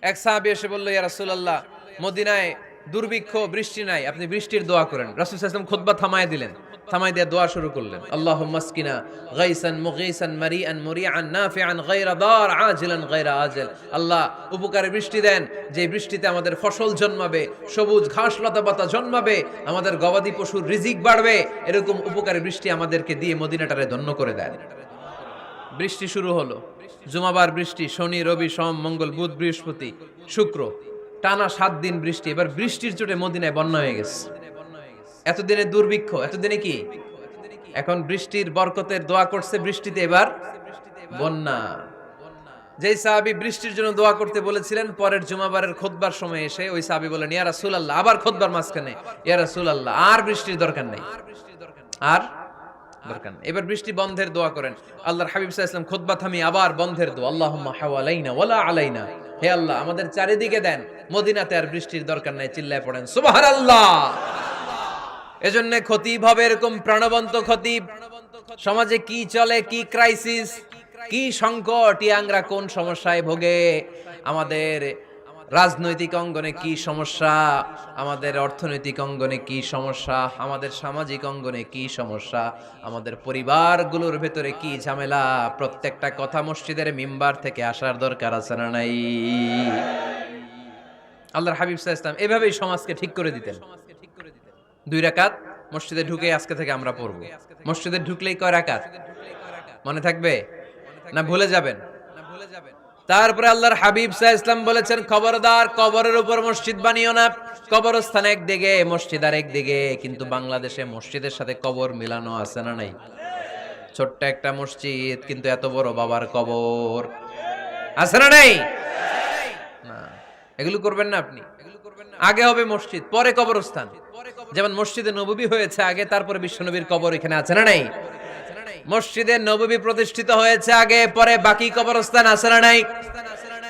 এক সাহাবী এসে বলল ইয়া রাসূলুল্লাহ, মদিনায় দুর্ভিক্ষ, বৃষ্টি নাই, আপনি বৃষ্টির দোয়া করেন। রাসূল সাল্লাল্লাহু আলাইহি ওয়াসাল্লাম খুতবা থামায় দিলেন। থামাই দিয়ে দোয়া শুরু করলেন, আল্লাহুম্মা আসকিনা গাইসান মুগীসান মারিআন মুরিআন নাফিআন গায়রা দার আজিলান গায়রা আজল। আল্লাহ উপকারে বৃষ্টি দেন, যে বৃষ্টিতে আমাদের ফসল জন্মাবে, সবুজ ঘাস লতা পাতা জন্মাবে, আমাদের গবাদি পশুর রিজিক বাড়বে, এরকম উপকারে বৃষ্টি আমাদেরকে দিয়ে মদিনাটারে ধন্য করে দেন। বৃষ্টি শুরু হলো, জুমাবার বৃষ্টি, শনি রবি সোম মঙ্গল বুধ বৃহস্পতি শুক্র, টানা 7 দিন বৃষ্টি। এবার বৃষ্টির চোটে মদিনায় বন্যা হয়ে গেছে। এতদিনে দুর্ভিক্ষ, এতদিনে কি? এখন বৃষ্টির বরকতের দোয়া করছে, বৃষ্টিতে এবার বন্যা। যেই সাহাবী বৃষ্টির জন্য দোয়া করতে বলেছিলেন, পরের জুমাবারের খুতবার সময় এসে ওই সাহাবী বলেন, ইয়া রাসূলুল্লাহ, আবার খুতবার মাঝখানে, ইয়া রাসূলুল্লাহ, আর বৃষ্টির দরকার নেই, আর দরকার নেই, এবার বৃষ্টি বন্ধের দোয়া করেন। আল্লাহর হাবিব সাল্লাল্লাহু আলাইহি ওয়াসাল্লাম খুতবা থামিয়ে আবার বন্ধের দোয়া, আল্লাহুম্মা হাওয়ালাইনা ওয়ালা আলাইনা, হে আল্লাহ আমাদের চারিদিকে দেন, মদিনাতে আর বৃষ্টির দরকার নাই। চিল্লায় পড়েন সুবহানাল্লাহ। এজন্য খতিব হবে এরকম প্রাণবন্ত খতিব। সমাজে কি চলে, কি ক্রাইসিস, কি সংকট, ইয়াংরা কোন সমস্যায় ভোগে, আমাদের রাজনৈতিক অঙ্গনে কি সমস্যা, আমাদের অর্থনৈতিক অঙ্গনে কি সমস্যা, আমাদের সামাজিক অঙ্গনে কি সমস্যা, আমাদের পরিবারগুলোর ভেতরে কি ঝামেলা, প্রত্যেকটা কথা মসজিদের মিম্বার থেকে আসার দরকার আছে না নাই? আল্লাহর হাবিব সাল্লাল্লাহু আলাইহি ওয়াসাল্লাম এভাবেই সমাজকে ঠিক করে দিতেন। 2 রাকাত মসজিদে ঢুকে আজকে থেকে আমরা পড়ব। মসজিদে ঢুকলেই কয় রাকাত মনে থাকবে না ভুলে যাবেন? তারপরে আল্লাহর হাবিব সাল্লাল্লাহু আলাইহি ওয়াসাল্লাম বলেছেন, খবরদার কবরের উপর মসজিদ বানিও না। কবরস্থান একদিকে, মসজিদ আর একদিকে। কিন্তু বাংলাদেশে মসজিদের সাথে কবর মিলানো আছে না নাই? ছোট্ট একটা মসজিদ, কিন্তু এত বড় বাবার কবর আছে না নাই? না, এগুলো করবেন না আপনি। আগে হবে মসজিদ, পরে কবরস্থান। যেমন মসজিদে নববী হয়েছে আগে, তারপরে বিশ্বনবীর কবর এখানে আছে না নাই? মসজিদে নববী প্রতিষ্ঠিত হয়েছে আগে, পরে বাকি কবরস্থান আছে না নাই?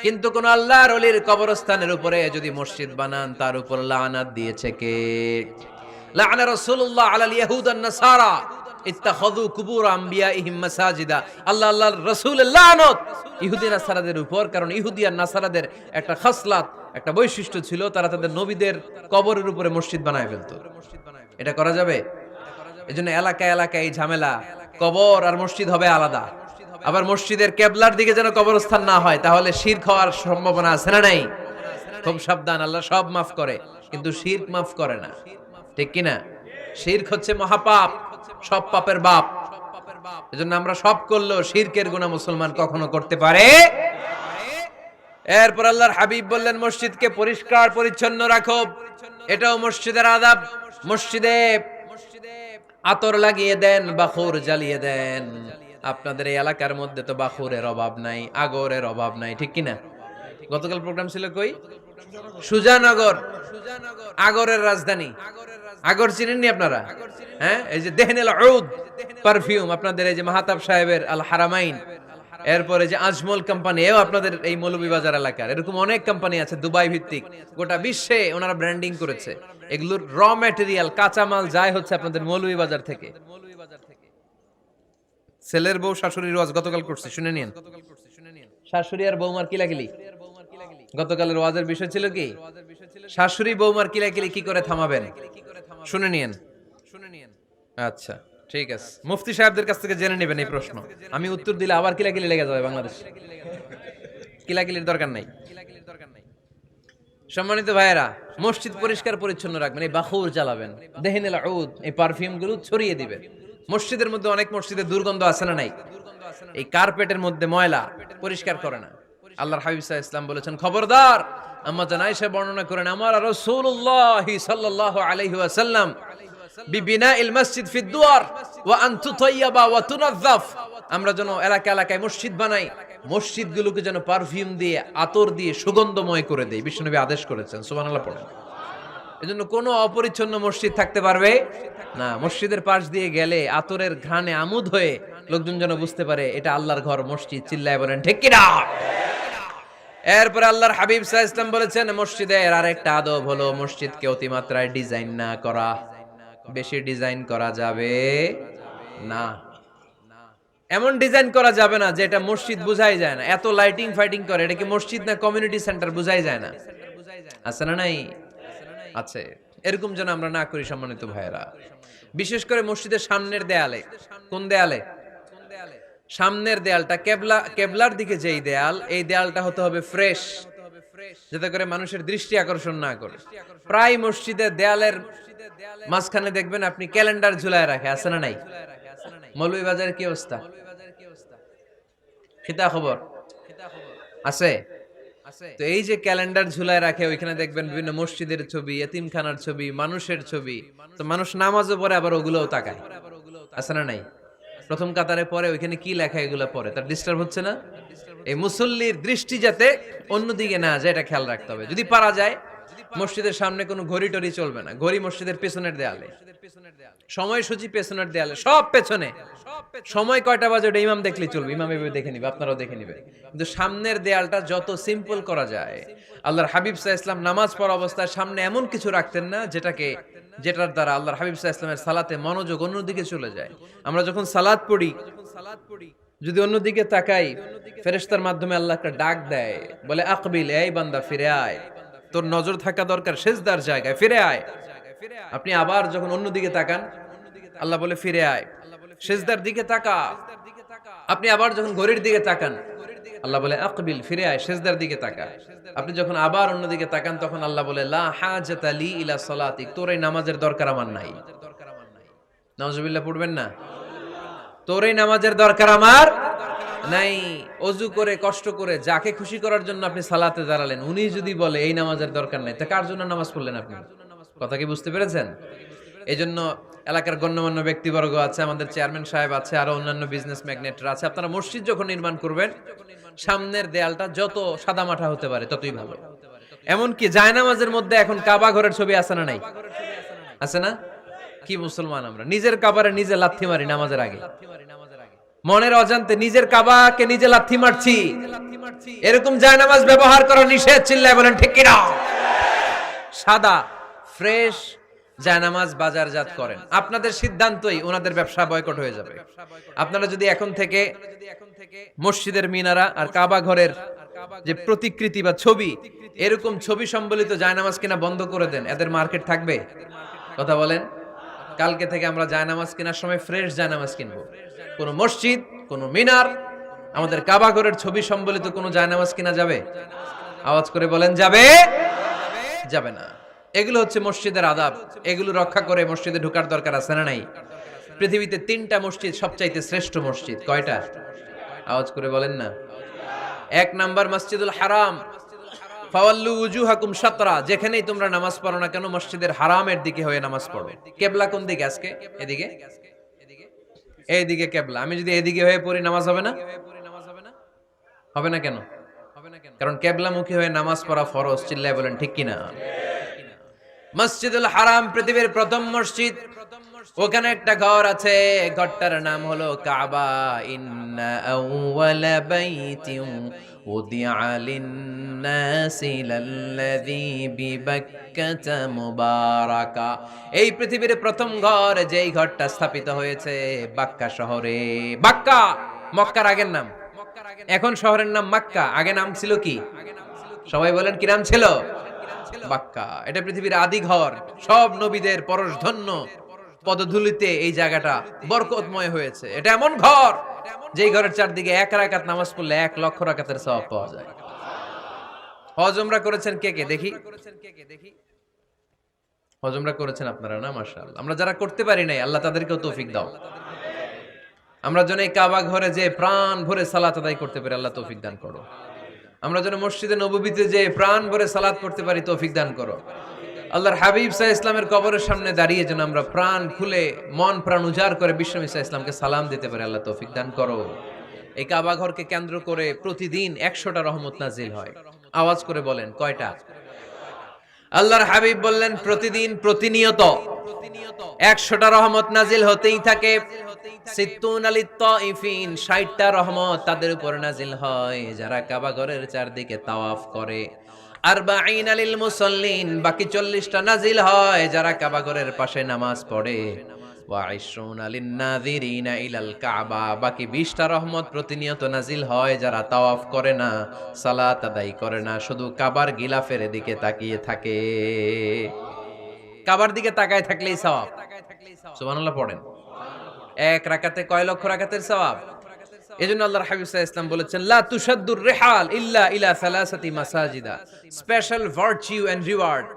কিন্তু কোন আল্লাহর ওলির কবরস্থানের উপরে যদি মসজিদ বানান, তার উপর লানাত দিয়েছে কে? লাআনা রাসূলুল্লাহ আলাল ইয়াহুদ ওয়ান নাসারা ইত্তাখাযু কুবুর আমবিয়াইহিম মাসাজিদা। আল্লাহ আল্লাহর রাসূলের লানত ইহুদি নাসারাদের উপর, কারণ ইহুদি আর নাসারাদের একটা খাসলাত, একটা বৈশিষ্ট্য ছিল, তারা তাদের নবীদের কবরের উপরে মসজিদ বানায় ফেলতো। এটা করা যাবে? এজন্য এলাকায় এলাকায় এই ঝামেলা, কবর আর মসজিদ হবে আলাদা। আবার মসজিদের কেবলার দিকে যেন কবরস্থান না হয়, তাহলে শিরক হওয়ার সম্ভাবনা আছে না নাই? খুব সাবধান, আল্লাহ সব মাফ করে কিন্তু শিরক মাফ করে না, ঠিক কি না? শিরক হচ্ছে মহাপাপ, সব পাপের বাপ। এজন্য আমরা সব করলেও শিরকের গুনাহ মুসলমান কখনো করতে পারে। এরপর আল্লাহর হাবিব বললেন, মসজিদকে পরিষ্কার পরিচ্ছন্ন রাখো, এটাও মসজিদের আদাব। মসজিদে আতর লাগিয়ে দেন, বাখুর জ্বালিয়ে দেন। আপনাদের এই এলাকার মধ্যে তো বাখুরের অভাব নাই, আগরের অভাব নাই, ঠিক কিনা? গতকাল প্রোগ্রাম ছিল কই? সুজানগর, আগরের রাজধানী। আগর চিনেননি আপনারা? হ্যাঁ, এই যে দেহনেল উদ পারফিউম, আপনাদের এই যে মাহতাব সাহেবের আল হারামাইন, এরপরে যে আজমল কোম্পানি, এও আপনাদের এই মৌলভীবাজার এলাকার। এরকম অনেক কোম্পানি আছে দুবাই ভিত্তিক, গোটা বিশ্বে ওনারা ব্র্যান্ডিং করেছে। এগুলোর র ম্যাটেরিয়াল, কাঁচামাল যায় হচ্ছে আপনাদের মৌলভীবাজার থেকে। ছেলের বউ শাশুড়ির ওয়াজ গতকাল করছে, শুনে নিন। শাশুড়ি আর বৌমার কিলাকিলি, গতকালের ওয়াজের বিষয় ছিল কি? শাশুড়ি বৌমার কিলাকিলি কি করে থামাবেন, শুনে নিন। আচ্ছা ঠিক আছে, মুফতি সাহেবদের কাছ থেকে জেনে নেবেন এই প্রশ্ন। আমি উত্তর দিলে আবার কিলাকিলি লেগে যাবে বাংলাদেশ। কিলাকিলির দরকার নাই। সম্মানিত ভাইয়েরা, মসজিদ পরিষ্কার পরিচ্ছন্ন রাখবেন, এই বাখুর জ্বালাবেন, দেহনেল উদ, এই পারফিউম গুলো ছড়িয়ে দিবেন। মসজিদের মধ্যে অনেক মসজিদে দুর্গন্ধ আছে না নাই? এই কার্পেটের মধ্যে ময়লা, পরিষ্কার করে না। আল্লাহর হাবিব সাল্লাল্লাহু আলাইহি ওয়াসাল্লাম বলেছেন, খবরদার। আম্মা জান আয়েশা বর্ণনা করেন, আমার রাসূলুল্লাহ সাল্লাল্লাহু আলাইহি ওয়াসাল্লাম বিবিনাইল মসজিদ ফি দুয়ার ওয়া আন তুতাইয়াবা ওয়া তুনাযাফ, আমরা যেন এলাকা এলাকায় মসজিদ বানাই, মসজিদগুলোকে যেন পারফিউম দিয়ে, আতর দিয়ে সুগন্ধময় করে দেই। বিশ্বনবী আদেশ করেছেন, সুবহানাল্লাহ পড়েন। এজন্য কোনো অপরিচ্ছন্ন মসজিদ থাকতে পারবে না। মসজিদের পাশ দিয়ে গেলে আতরের ঘ্রাণে আমোদ হয়ে লোকজন যেন বুঝতে পারে এটা আল্লাহর ঘর, মসজিদ। চিল্লায় বলেন ঠিক কি না? এরপর আল্লাহর হাবিব সাল্লাল্লাহু আলাইহি ওয়াসাল্লাম বলেছেন, মসজিদের আরেকটা আদব হলো মসজিদকে অতিমাত্রায় ডিজাইন না করা। বেশি ডিজাইন করা যাবে না। এমন ডিজাইন করা যাবে না যে এটা মসজিদ বুঝাই যায় না। এত লাইটিং ফাইটিং করে, এটা কি মসজিদ না কমিউনিটি সেন্টার বুঝাই যায় না? আছে না নাই? আছে। এরকম যেন আমরা না করি সম্মানিত ভাইয়েরা। বিশেষ করে মসজিদের সামনের দেয়ালে, কোন দেয়ালে? সামনের দেয়ালটা কেবলার দিকে যেই দেয়াল, এই দেয়ালটা হতে হবে ফ্রেশ, যাতে করে মানুষের দৃষ্টি আকর্ষণ না করে। প্রায় মসজিদের দেয়ালের মাঝখানে দেখবেন আপনি ক্যালেন্ডার ঝুলায় রাখে, আছে না নাই? মৌলভীবাজারের কি অবস্থা? খিতা খবর আছে? তো এই যে ক্যালেন্ডার ঝুলায় রাখে, ওইখানে দেখবেন বিভিন্ন মসজিদের ছবি, এতিমখানার ছবি, মানুষের ছবি। তো মানুষ নামাজও পড়ে, আবার ওগুলোও তাকায়, আছে না নাই? প্রথম কাতারে পরে ওইখানে কি লেখা, এগুলো পরে তার ডিস্টার্ব হচ্ছে না? এই মুসল্লির দৃষ্টি যাতে অন্যদিকে না যায়, এটা খেয়াল রাখতে হবে। যদি পারা যায়, মসজিদের সামনে কোনো ঘড়ি টড়ি চলবে না। ঘড়ি মসজিদের পেছনের দেয়ালে, সময়সূচি পেছনের দেয়ালে, সব পেছনে। সময় কয়টা বাজে ওটা ইমাম দেখলে চলবে, ইমাম এভাবে দেখে নিবে, আপনারাও দেখে নিবে। কিন্তু সামনের দেয়ালটা যত সিম্পল করা যায়। আল্লাহর হাবিব সাল্লাল্লাহু আলাইহি ওয়াসাল্লাম নামাজ পড়া অবস্থায় সামনে এমন কিছু রাখতেন না যেটার দ্বারা আল্লাহর হাবিব সাল্লাল্লাহু আলাইহি ওয়াসাল্লামের সালাতে মনোযোগ অন্যদিকে চলে যায়। আমরা যখন সালাত পড়ি, যদি অন্যদিকে তাকাই, ফেরেশতার মাধ্যমে আল্লাহ একটা ডাক দেয়, বলে আকবিল, এই বান্দা ফিরে আয়, তোর নজর থাকা দরকার সেজদার জায়গায়, ফিরে আয়। আপনি আবার যখন অন্যদিকে তাকান, আল্লাহ বলে ফিরে আয়, সেজদার দিকে তাকা। আপনি আবার যখন ঘড়ির দিকে তাকান, আল্লাহ বলে আকবিল, ফিরে আয়, সেজদার দিকে তাকা। আপনি যখন আবার অন্যদিকে তাকান, তখন আল্লাহ বলে লা হাজাতা লি ইলা সালাতিক, তোর এই নামাজের দরকার আমার নাই। নাউজুবিল্লাহ পড়বেন না? তোর এই নামাজের দরকার আমার নাই। অজু করে কষ্ট করে যাকে খুশি করার জন্য আপনি সালাতে দাঁড়ালেন, উনি যদি বলে এই নামাজের দরকার নাই, তা কার জন্য নামাজ পড়লেন আপনি? কথা কি বুঝতে পেরেছেন? এই জন্য এলাকার গণ্যমান্য ব্যক্তিবর্গ আছে, আমাদের চেয়ারম্যান সাহেব আছে, আরো অন্যান্য বিজনেস ম্যাগনেটরা আছে। আপনারা মসজিদ যখন নির্মাণ করবেন, সামনের দেয়ালটা যত সাদামাটা হতে পারে ততই ভালো। এমনকি জায়নামাজের মধ্যে এখন কাবা ঘরের ছবি আছে না নাই? আছে না? কি মুসলমান আমরা, নিজের কাবারে নিজে লাথি মারি নামাজের আগে, মনের অজান্তে নিজের কাবাকে নিজে লাথি মারছি। এরকম জায়নামাজ ব্যবহার করা নিষেধ, চিল্লায় বলেন ঠিক কিনা? সাদা ফ্রেশ জায়নামাজ বাজারজাত করেন, আপনাদের সিদ্ধান্তই ওনাদের ব্যবসা বয়কট হয়ে যাবে। আপনারা যদি এখন থেকে মসজিদের মিনারা আর কাবা ঘরের যে প্রতিকৃতি বা ছবি, এরকম ছবি সম্বলিত জায়নামাজ কিনা বন্ধ করে দেন, এদের মার্কেট থাকবে? কথা বলেন। কালকে থেকে আমরা জায়নামাজ কেনার সময় ফ্রেশ জায়নামাজ কিনবো। কোন মসজিদ, কোন মিনার, আমাদের কাবা ঘরের ছবি সম্বলিত কোন জায়নামাজ কিনা যাবে? আওয়াজ করে বলেন, যাবে? যাবে না। এগুলো হচ্ছে মসজিদের আদাব, এগুলো রক্ষা করে মসজিদে ঢোকার দরকার আছে না নাই? পৃথিবীতে 3টা মসজিদ সবচাইতে শ্রেষ্ঠ মসজিদ, কয়টা? আওয়াজ করে বলেন না। 1 নাম্বার মসজিদুল হারাম, ফাওয়াল্লু উজুহাকুম শাতরা, যেখানেই তোমরা নামাজ পড়ো না কেন মসজিদের হারামের দিকে হয়ে নামাজ পড়ো। কিবলা কোন দিকে আজকে? এদিকে, এইদিকে কিবলা। আমি যদি এদিকে হয়ে পড়ি, নামাজ হবে না? হবে না কেন? কারণ কিবলামুখী হয়ে নামাজ পড়া ফরজ, চিল্লায় বলেন ঠিক কিনা? মসজিদুল হারাম পৃথিবীর প্রথম মসজিদ, ওখানে একটা ঘর আছে, ঘরটার নাম হলো কাবা। ইন্না আউওয়ালা বাইতিন উদিআ লিন-নাসি লাল্লাযী বিবাক্কাতা মুবারাকা। এই পৃথিবীর প্রথম ঘর, যেই ঘরটা স্থাপিত হয়েছে বাক্কা শহরে। বাক্কা মক্কার আগের নাম, এখন শহরের নাম মক্কা। আগে নাম ছিল কি? সবাই বলেন, কি নাম ছিল? বাক্কা। এটা পৃথিবীর আদি ঘর, সব নবীদের পরশধন্য পদধূলিতে এই জায়গাটা বরকতময় হয়েছে। এটা এমন ঘর, যেই ঘরের চারদিকে 1 রাকাত নামাজ পড়লে 1 লক্ষ রাকাতের সওয়াব পাওয়া যায়। হজ উমরা করেছেন কে কে? দেখি হজ উমরা করেছেন আপনারা না? মাশাআল্লাহ। আমরা যারা করতে পারি নাই, আল্লাহ তাদেরকেও তৌফিক দাও। আমরা যেন এই কাবা ঘরে যে প্রাণ ভরে সালাত আদায় করতে পারি, আল্লাহ তৌফিক দান করো। আমরা যেন মসজিদে নববীতে যে প্রাণ ভরে সালাত করতে পারি, তৌফিক দান করো। আল্লাহর হাবিব সাল্লাল্লাহু আলাইহি ওয়াসাল্লামের কবরের সামনে দাঁড়িয়ে যেন আমরা প্রাণ খুলে মন প্রাণ উজাড় করে বিশ্বনবী সাল্লাল্লাহু আলাইহি ওয়াসাল্লামকে সালাম দিতে পারি, আল্লাহ তৌফিক দান করো। এই কাবা ঘরকে কেন্দ্র করে প্রতিদিন 100টা রহমত নাজিল হয়। আওয়াজ করে বলেন, কয়টা? আল্লাহর হাবিব বললেন, প্রতিদিন প্রতিনিয়ত 100টা রহমত নাজিল হতেই থাকে। সিত্তুন আলিত তাইফিন, 60টা রহমত তাদের উপর নাজিল হয় যারা কাবা ঘরের চারদিকে তাওয়াফ করে। আরবাঈন লিল মুসাল্লিন, বাকি 40টা নাজিল হয় যারা কাবা ঘরের পাশে নামাজ পড়ে। ওয়া 20 লিন নাযিরিনা ইলাল কাবা, বাকি 20টা রহমত প্রতিনিয়ত নাজিল হয় যারা তাওয়াফ করে না, সালাত আদায় করে না, শুধু কাবার গিলাফের দিকে তাকিয়ে থাকে। কাবার দিকে তাকায় থাকলেই সওয়াব। সুবহানাল্লাহ পড়েন। এক রাকাতে কয় লক্ষ রাকাতের সওয়াব। এজন্য আল্লাহর হাবিব সাল্লাল্লাহু আলাইহি ওয়াসাল্লাম বলেছেন, লা তুশাদ্দুর রিহাল ইল্লা ইলা সালাসাতি মাসাজিদা। স্পেশাল ভার্চু এন্ড রিওয়ার্ড,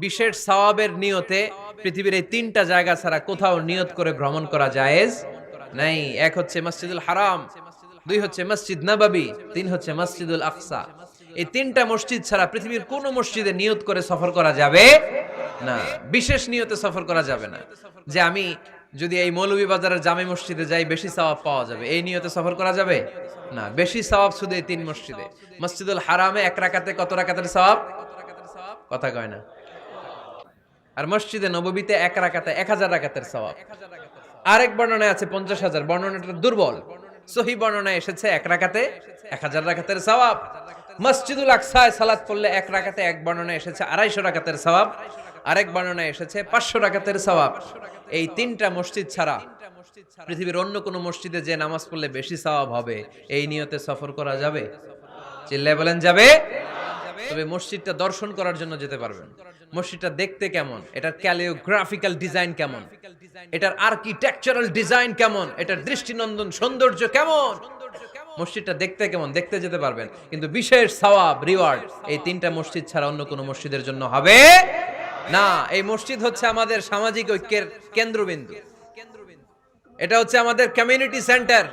বিশেষ সওয়াবের নিয়তে পৃথিবীর এই তিনটা জায়গা ছাড়া কোথাও নিয়ত করে ভ্রমণ করা জায়েজ নাই। এক হচ্ছে মসজিদুল হারাম, দুই হচ্ছে মসজিদ নববী, তিন হচ্ছে মসজিদুল আকসা। এই তিনটা মসজিদ ছাড়া পৃথিবীর কোন মসজিদে নিয়ত করে সফর করা যাবে না। বিশেষ নিয়তে সফর করা যাবে না, যে আমি যদি এই মৌলভীবাজারের জামে মসজিদে যাই বেশি সওয়াব পাওয়া যাবে, এই নিয়তে সফর করা যাবে না। বেশি সওয়াব শুধু এই তিন মসজিদে। মসজিদুল হারামে এক রাকাতে কত রাকাতের সওয়াব? কথা কয় না। আর মসজিদে নববীতে এক রাকাতে 1000 রাকাতের সওয়াব। আরেক বর্ণনায় আছে 50,000, বর্ণনাটা দুর্বল। সহিহ বর্ণনায় এসেছে এক রাকাতে 1000 রাকাতের সওয়াব। মসজিদুল আকসায় সালাত পড়লে এক রাকাতে, এক বর্ণনায় এসেছে 250 রাকাতের সওয়াব, আরেক বর্ণনায় এসেছে 500 রাকাতের সওয়াব। এই তিনটা মসজিদ ছাড়া পৃথিবীর অন্য কোন মসজিদে যে নামাজ পড়লে বেশি সওয়াব হবে, এই নিয়তে সফর করা যাবে? চিল্লায় বলেন যাবে। তবে মসজিদটা দর্শন করার জন্য যেতে পারবেন। মসজিদটা দেখতে কেমন, এটার ক্যালিওগ্রাফিক্যাল ডিজাইন কেমন, এটার আর্কিটেকচারাল ডিজাইন কেমন, এটার দৃষ্টিনন্দন সৌন্দর্য কেমন, মসজিদটা দেখতে কেমন, দেখতে যেতে পারবেন। কিন্তু বিশেষ সওয়াব রিওয়ার্ড এই তিনটা মসজিদ ছাড়া অন্য কোনো মসজিদের জন্য হবে না। এই মসজিদ হচ্ছে আমাদের সামাজিক ঐক্যের কেন্দ্রবিন্দু, এটা হচ্ছে আমাদের কমিউনিটি সেন্টার।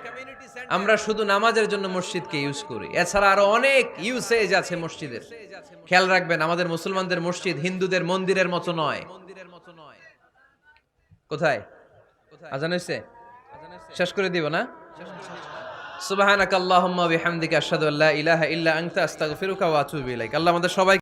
আমরা শুধু নামাজের জন্য মসজিদকে ইউজ করি, এছাড়া আরো অনেক ইউসেজ আছে মসজিদের। খেয়াল রাখবেন, আমাদের মুসলমানদের মসজিদ হিন্দুদের মন্দিরের মতো নয়। কোথায় আজান হইছে? শেষ করে দিব না? সুবহানাকাল্লাহুম্মা ওয়া বিহামদিকা আশহাদু আল্লা ইলাহা ইল্লা আনতা আস্তাগফিরুকা ওয়া আতুবু ইলাইক। আল্লাহ আমাদের সবাই